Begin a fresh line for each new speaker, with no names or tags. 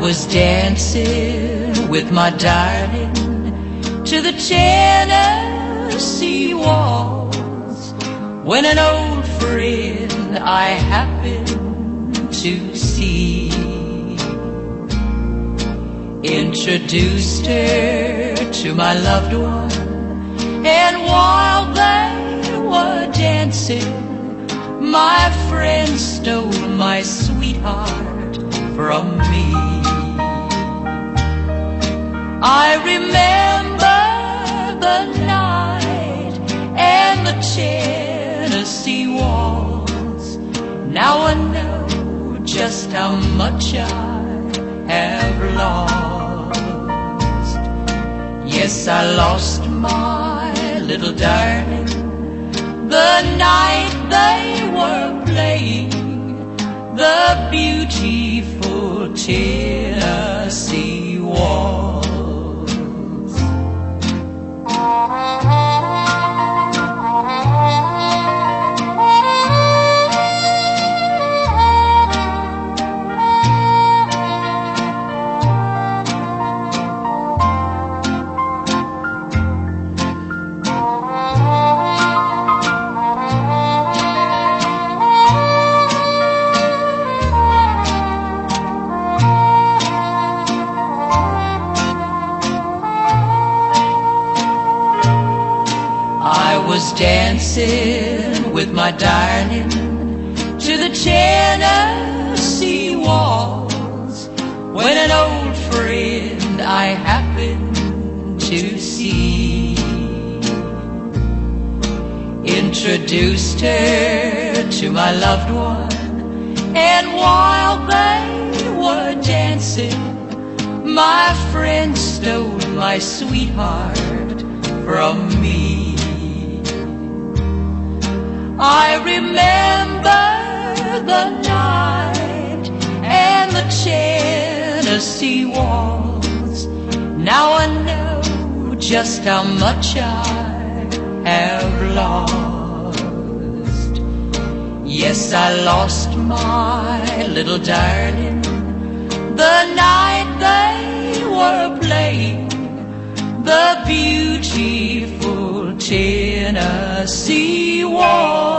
was dancing with my darling to the Tennessee waltz when an old friend I happened to see introduced her to my loved one, and while they were dancing, my friend stole my sweetheart from me. I remember the night and the Tennessee waltz. Now I know just how much I have lost. Yes, I lost my little darling the night they were playing the beautiful Tennessee waltz. I was dancing with my darling to the Tennessee waltz when an old friend I happened to see introduced her to my loved one, and while they were dancing, my friend stole my sweetheart from me. I remember the night and the Tennessee waltz. Now I know just how much I have lost. Yes, I lost my little darling the night they were playing the beautiful Tennessee waltz.